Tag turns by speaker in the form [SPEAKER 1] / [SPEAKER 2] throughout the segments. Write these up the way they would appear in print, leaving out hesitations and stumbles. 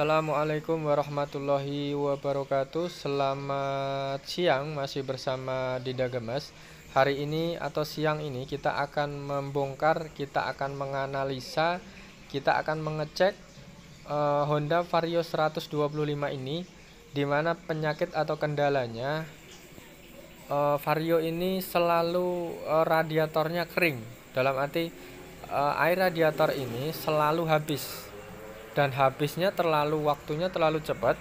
[SPEAKER 1] Assalamualaikum warahmatullahi wabarakatuh. Selamat siang, masih bersama Dida Gemes. Hari ini atau siang ini kita akan membongkar, kita akan menganalisa, kita akan mengecek Honda Vario 125 ini, dimana penyakit atau kendalanya Vario ini selalu radiatornya kering. Dalam arti air radiator ini selalu habis, dan habisnya waktunya terlalu cepat.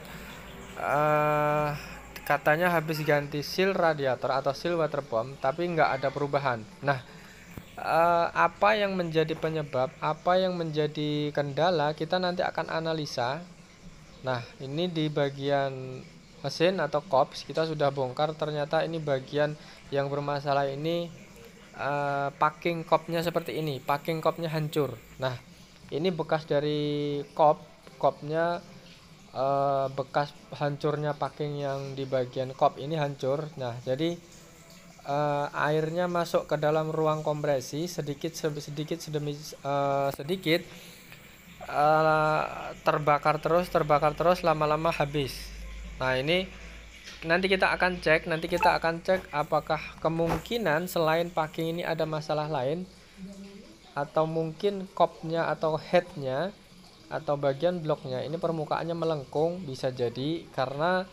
[SPEAKER 1] Katanya habis ganti seal radiator atau seal water pump, tapi nggak ada perubahan. Nah, apa yang menjadi penyebab, apa yang menjadi kendala, kita nanti akan analisa. Nah, ini di bagian mesin atau kops kita sudah bongkar. Ternyata ini bagian yang bermasalah ini, packing kopnya seperti ini, packing kopnya hancur. Nah, ini bekas dari kopnya, bekas hancurnya packing yang di bagian kop ini hancur. Nah, jadi airnya masuk ke dalam ruang kompresi sedikit demi sedikit, terbakar terus lama-lama habis. Nah, ini nanti kita akan cek apakah kemungkinan selain packing ini ada masalah lain, atau mungkin kopnya atau headnya atau bagian bloknya ini permukaannya melengkung. Bisa jadi karena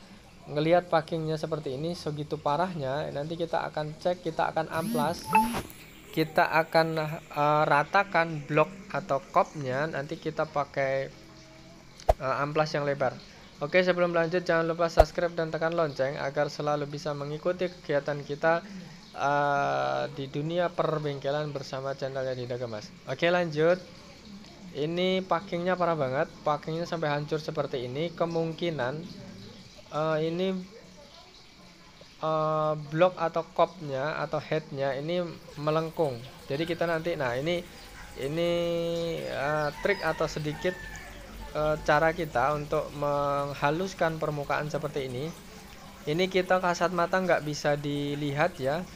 [SPEAKER 1] ngelihat packingnya seperti ini segitu parahnya. Nanti kita akan cek, kita akan amplas, kita akan ratakan blok atau kopnya. Nanti kita pakai amplas yang lebar. Oke, sebelum lanjut jangan lupa subscribe dan tekan lonceng agar selalu bisa mengikuti kegiatan kita di dunia perbengkelan bersama channelnya Dida Gemes. Oke, lanjut. Ini packingnya parah banget, packingnya sampai hancur seperti ini. Kemungkinan ini blok atau kopnya atau headnya ini melengkung. Jadi kita nanti, nah ini trik atau sedikit cara kita untuk menghaluskan permukaan seperti ini. Ini kita kasat mata nggak bisa dilihat ya,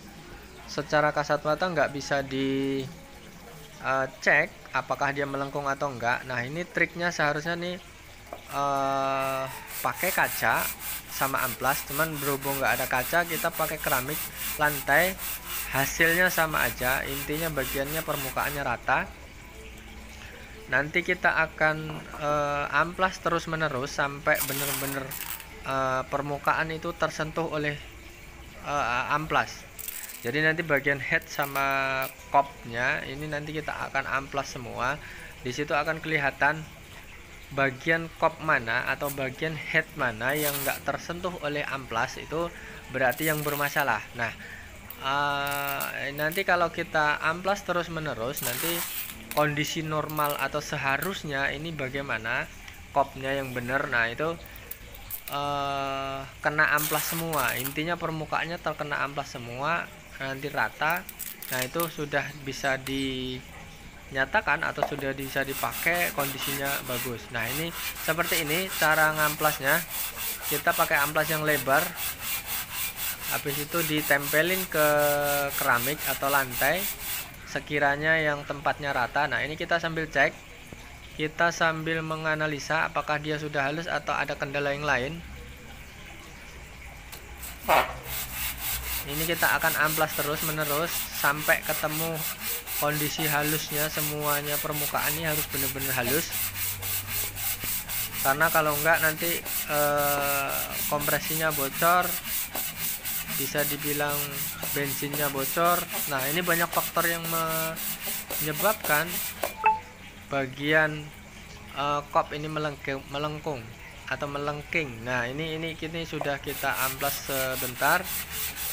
[SPEAKER 1] secara kasat mata nggak bisa dicek apakah dia melengkung atau enggak. Nah, ini triknya seharusnya nih pakai kaca sama amplas, cuman berhubung nggak ada kaca kita pakai keramik lantai, hasilnya sama aja. Intinya bagiannya permukaannya rata. Nanti kita akan amplas terus menerus sampai bener-bener permukaan itu tersentuh oleh amplas. Jadi nanti bagian head sama kopnya ini nanti kita akan amplas semua. Di situ akan kelihatan bagian kop mana atau bagian head mana yang nggak tersentuh oleh amplas, itu berarti yang bermasalah. Nah, nanti kalau kita amplas terus menerus, nanti kondisi normal atau seharusnya ini bagaimana kopnya yang benar. Nah, itu kena amplas semua. Intinya permukaannya terkena amplas semua, nanti rata. Nah, itu sudah bisa dinyatakan atau sudah bisa dipakai, kondisinya bagus. Nah, ini seperti ini cara ngamplasnya. Kita pakai amplas yang lebar, habis itu ditempelin ke keramik atau lantai sekiranya yang tempatnya rata. Nah, ini kita sambil cek, kita sambil menganalisa apakah dia sudah halus atau ada kendala yang lain. Ini kita akan amplas terus menerus sampai ketemu kondisi halusnya. Semuanya permukaan ini harus benar-benar halus, karena kalau enggak nanti kompresinya bocor, bisa dibilang bensinnya bocor. Nah, ini banyak faktor yang menyebabkan bagian kop ini melengkung atau melengking. Nah, ini sudah kita amplas sebentar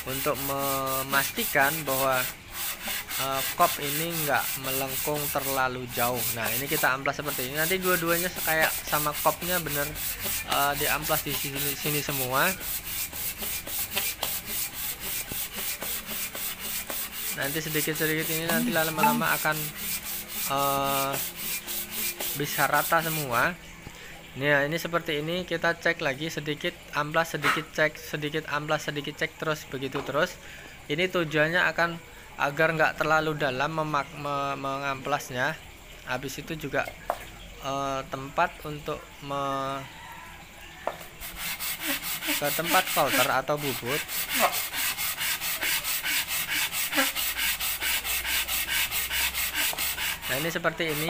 [SPEAKER 1] untuk memastikan bahwa kop ini enggak melengkung terlalu jauh. Nah, ini kita amplas seperti ini. Nanti dua-duanya kayak sama kopnya bener diamplas di sini semua. Nanti sedikit-sedikit ini nanti lama-lama akan bisa rata semua. Nah, ini seperti ini. Kita cek lagi, sedikit amplas, sedikit cek, sedikit amplas, sedikit cek, terus begitu terus. Ini tujuannya akan agar nggak terlalu dalam mengamplasnya. Habis itu juga tempat untuk ke tempat filter atau bubut. Nah ini seperti ini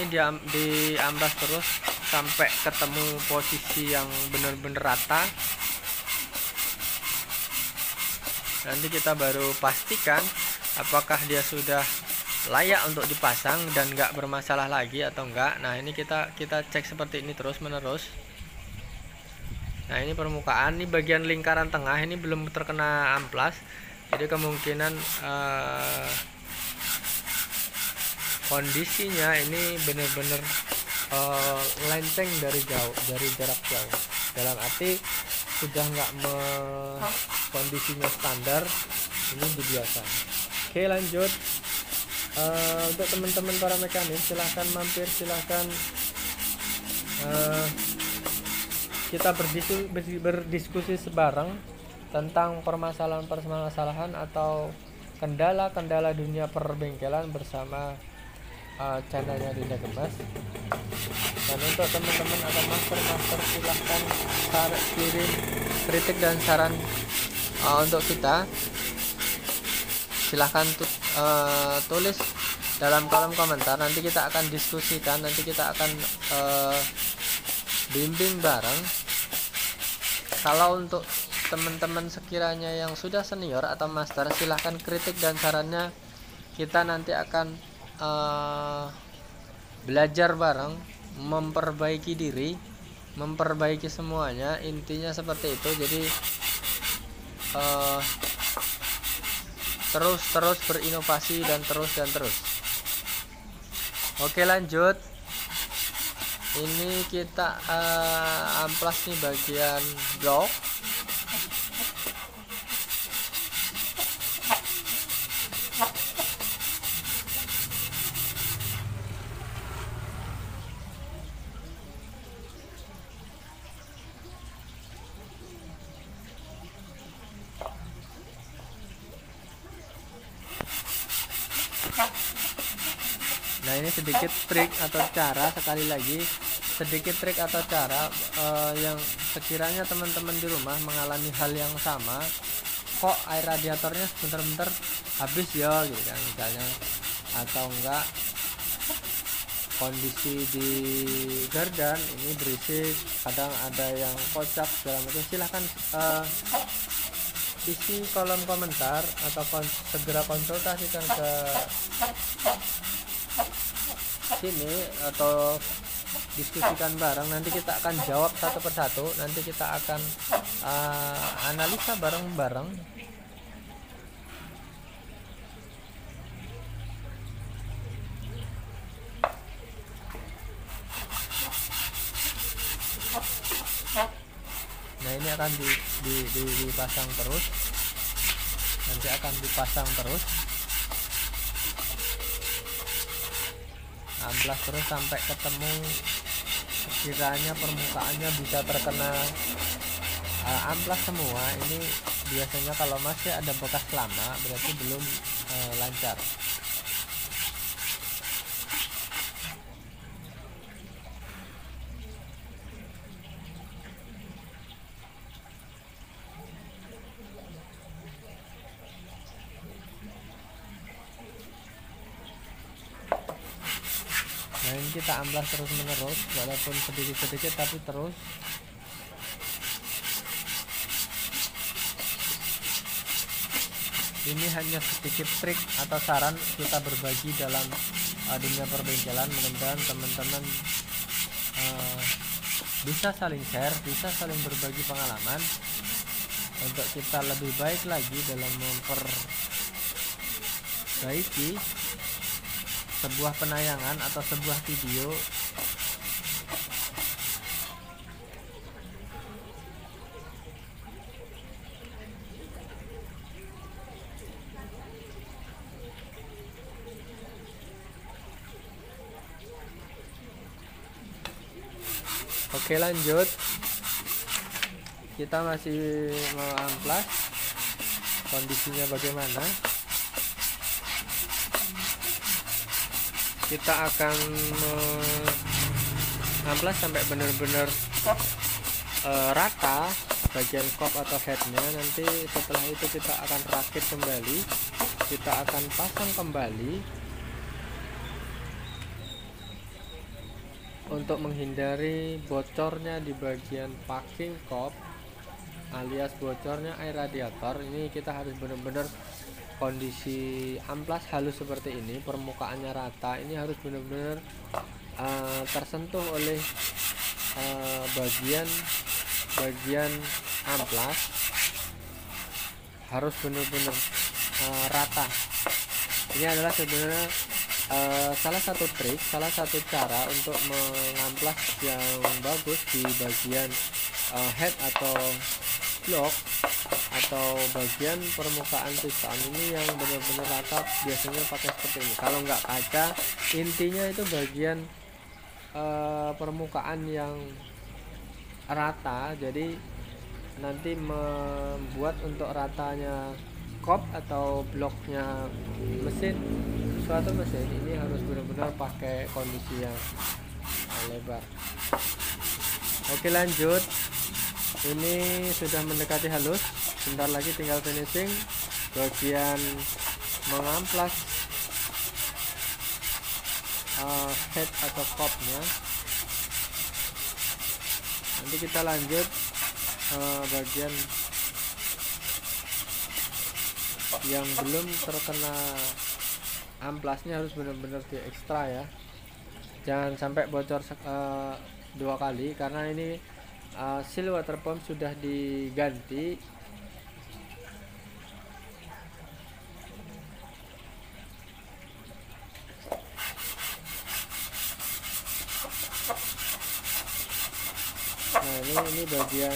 [SPEAKER 1] diambas terus sampai ketemu posisi yang benar-benar rata. Nanti kita baru pastikan apakah dia sudah layak untuk dipasang dan nggak bermasalah lagi atau enggak. Nah ini kita cek seperti ini terus menerus. Nah ini permukaan, ini bagian lingkaran tengah ini belum terkena amplas, jadi kemungkinan kondisinya ini benar-benar lenceng dari jarak jauh. Dalam arti sudah nggak kondisinya standar, ini dibiasakan. Oke lanjut. Untuk teman-teman para mekanik silahkan mampir, silahkan kita berdiskusi sebareng tentang permasalahan atau kendala-kendala dunia perbengkelan bersama channelnya Dinda Gemas. Dan untuk teman-teman atau master silahkan kirim kritik dan saran untuk kita. Silahkan tulis dalam kolom komentar, nanti kita akan diskusikan, nanti kita akan bimbing bareng. Kalau untuk teman-teman sekiranya yang sudah senior atau master, silahkan kritik dan sarannya, kita nanti akan belajar bareng, memperbaiki diri, memperbaiki semuanya, intinya seperti itu. Jadi terus berinovasi dan terus. Oke lanjut. Ini kita amplas nih bagian blok. Nah ini sedikit trik atau cara, sekali lagi sedikit trik atau cara yang sekiranya teman-teman di rumah mengalami hal yang sama, kok air radiatornya sebentar-bentar habis ya gitu kan misalnya, atau enggak kondisi di gardan ini berisik, kadang ada yang kocak segala macam, silahkan isi kolom komentar atau segera konsultasikan ke sini atau diskusikan bareng. Nanti kita akan jawab satu persatu, nanti kita akan analisa bareng-bareng. Nah ini akan dipasang terus, nanti akan dipasang terus, amplas terus sampai ketemu sekiranya permukaannya bisa terkena amplas semua. Ini biasanya kalau masih ada bekas lama berarti belum lancar. Nah ini kita amplas terus menerus, walaupun sedikit-sedikit tapi terus. Ini hanya sedikit trik atau saran kita berbagi dalam dunia perbengkelan. Mudah-mudahan teman-teman bisa saling share, bisa saling berbagi pengalaman untuk kita lebih baik lagi dalam memperbaiki sebuah penayangan atau sebuah video. Oke lanjut, kita masih mau amplas. Kondisinya bagaimana? kita akan amplas sampai benar-benar rata bagian kop atau headnya. Nanti setelah itu kita akan rakit kembali, kita akan pasang kembali untuk menghindari bocornya di bagian packing kop alias bocornya air radiator. Ini kita harus benar-benar kondisi amplas halus seperti ini, permukaannya rata, ini harus benar-benar tersentuh oleh bagian amplas, harus benar-benar rata. Ini adalah sebenarnya salah satu trik, salah satu cara untuk mengamplas yang bagus di bagian head atau blok atau bagian permukaan piston ini yang benar-benar rata. Biasanya pakai seperti ini. Kalau nggak kaca, intinya itu bagian permukaan yang rata, jadi nanti membuat untuk ratanya kop atau bloknya mesin, suatu mesin ini harus benar-benar pakai kondisi yang lebar. Oke, lanjut. Ini sudah mendekati halus, bentar lagi tinggal finishing bagian mengamplas head atau kopnya. Nanti kita lanjut bagian yang belum terkena amplasnya, harus benar-benar di ekstra ya, jangan sampai bocor 2 kali karena ini seal water pump sudah diganti. Nah, ini bagian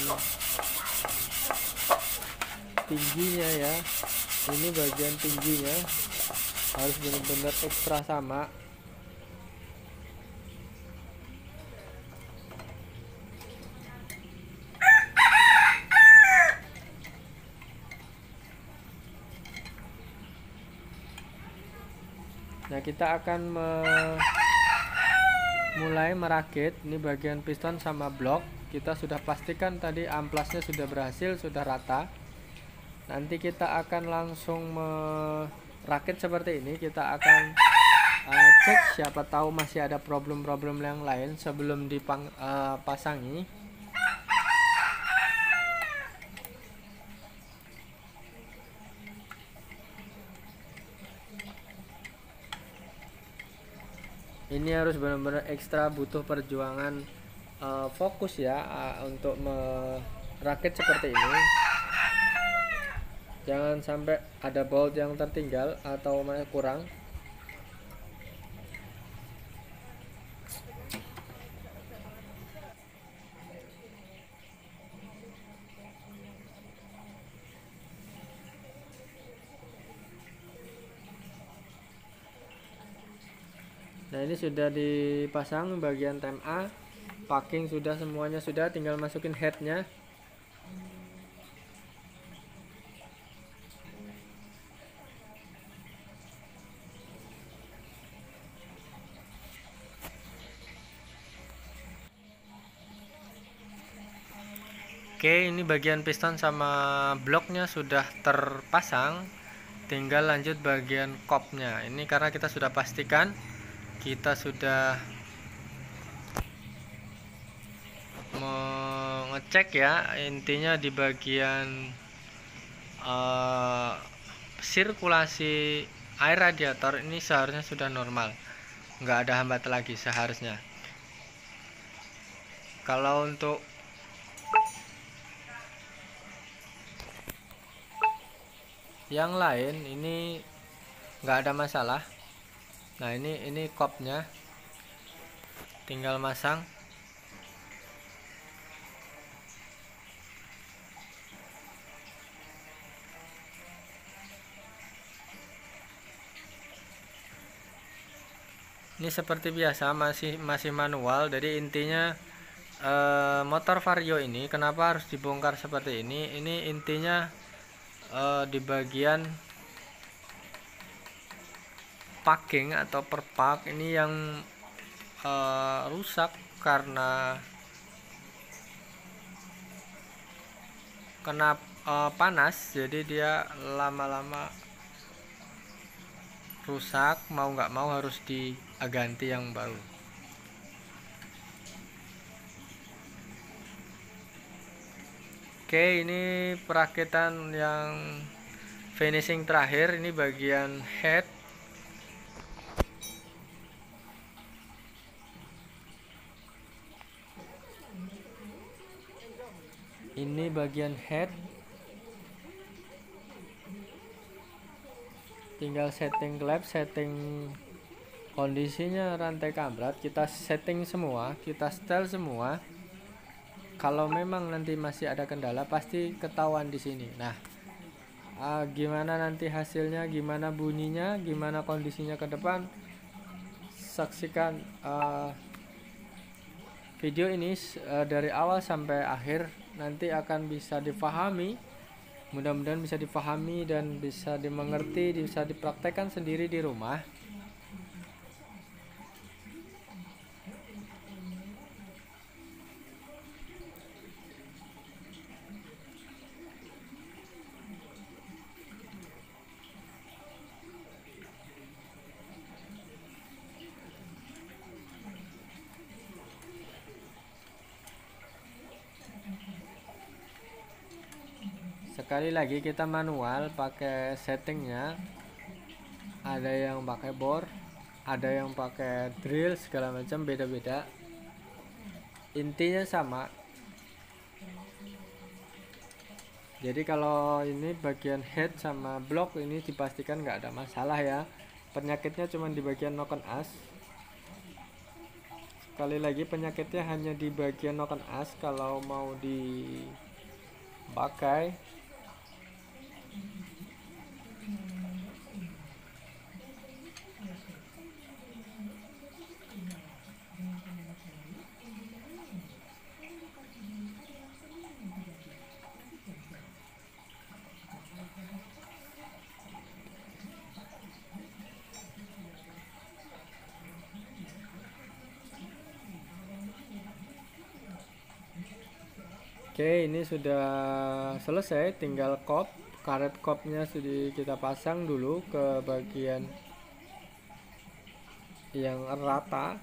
[SPEAKER 1] tingginya ya, ini bagian tingginya harus benar-benar ekstra sama. Nah, kita akan mulai merakit. Ini bagian piston sama blok. Kita sudah pastikan tadi amplasnya sudah berhasil, sudah rata. Nanti kita akan langsung merakit seperti ini. Kita akan cek, siapa tahu masih ada problem-problem yang lain sebelum dipasangi. Ini harus benar-benar ekstra, butuh perjuangan fokus ya untuk merakit seperti ini. Jangan sampai ada bolt yang tertinggal atau kurang. Nah, ini sudah dipasang bagian tem A, packing sudah, semuanya sudah, tinggal masukin headnya. Oke, ini bagian piston sama bloknya sudah terpasang, tinggal lanjut bagian kopnya. Ini karena kita sudah pastikan, kita sudah mengecek ya, intinya di bagian sirkulasi air radiator ini seharusnya sudah normal, nggak ada hambat lagi seharusnya. Kalau untuk yang lain ini nggak ada masalah. Nah, ini kopnya, tinggal masang. Ini seperti biasa masih manual. Jadi intinya motor Vario ini kenapa harus dibongkar seperti ini? Ini intinya di bagian packing atau per part ini yang rusak karena kena panas, jadi dia lama-lama rusak, mau nggak mau harus diganti yang baru. Oke, ini perakitan yang finishing terakhir, ini bagian head. Ini bagian head. Tinggal setting klep, setting kondisinya rantai kamrat, kita setting semua, kita setel semua. Kalau memang nanti masih ada kendala pasti ketahuan di sini. Nah, gimana nanti hasilnya, gimana bunyinya, gimana kondisinya ke depan, saksikan video ini dari awal sampai akhir, nanti akan bisa difahami. Mudah-mudahan bisa difahami dan bisa dimengerti, bisa dipraktekkan sendiri di rumah. Sekali lagi kita manual pakai settingnya, ada yang pakai bor, ada yang pakai drill, segala macam, beda-beda, intinya sama. Jadi kalau ini bagian head sama block ini dipastikan nggak ada masalah ya. Penyakitnya cuma di bagian noken as. Sekali lagi penyakitnya hanya di bagian noken as. Kalau mau dipakai Oke, ini sudah selesai, tinggal kop, karet kopnya sudah kita pasang dulu ke bagian yang rata.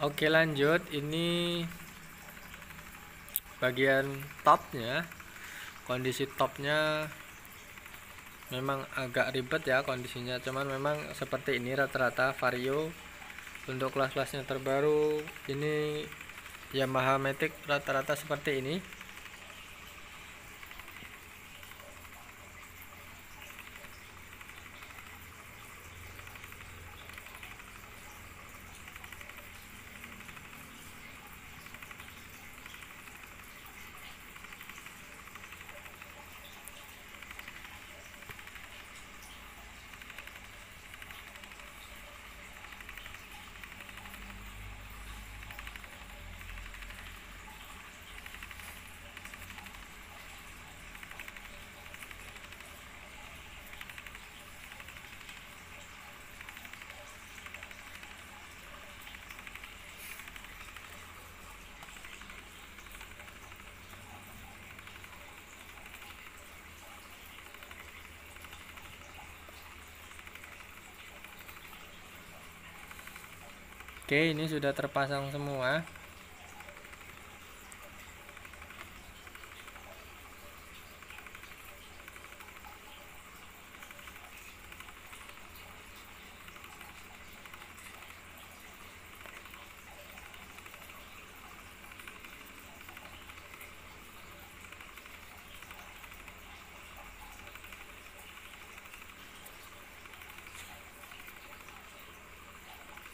[SPEAKER 1] Oke, lanjut. Ini bagian topnya, kondisi topnya memang agak ribet ya kondisinya, cuman memang seperti ini rata-rata Vario. Untuk kelas-kelasnya terbaru ini Yamaha Matic rata-rata seperti ini. Oke, ini sudah terpasang semua.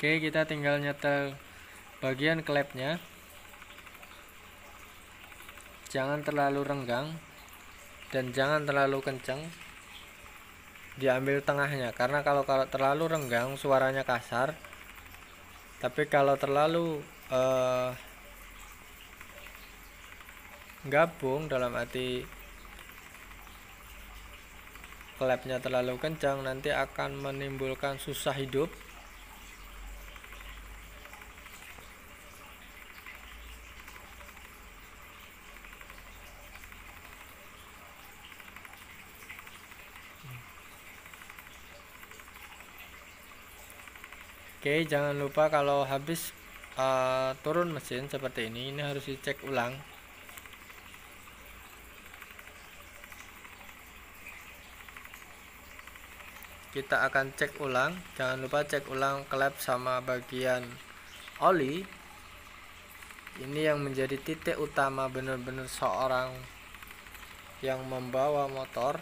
[SPEAKER 1] Oke, kita tinggal nyetel bagian klepnya. Jangan terlalu renggang dan jangan terlalu kencang. Diambil tengahnya, karena kalau terlalu renggang suaranya kasar. Tapi kalau terlalu gabung, dalam arti klepnya terlalu kencang, nanti akan menimbulkan susah hidup. Oke, jangan lupa kalau habis turun mesin seperti ini harus dicek ulang. Kita akan cek ulang. Jangan lupa cek ulang klep sama bagian oli. Ini yang menjadi titik utama benar-benar seorang yang membawa motor.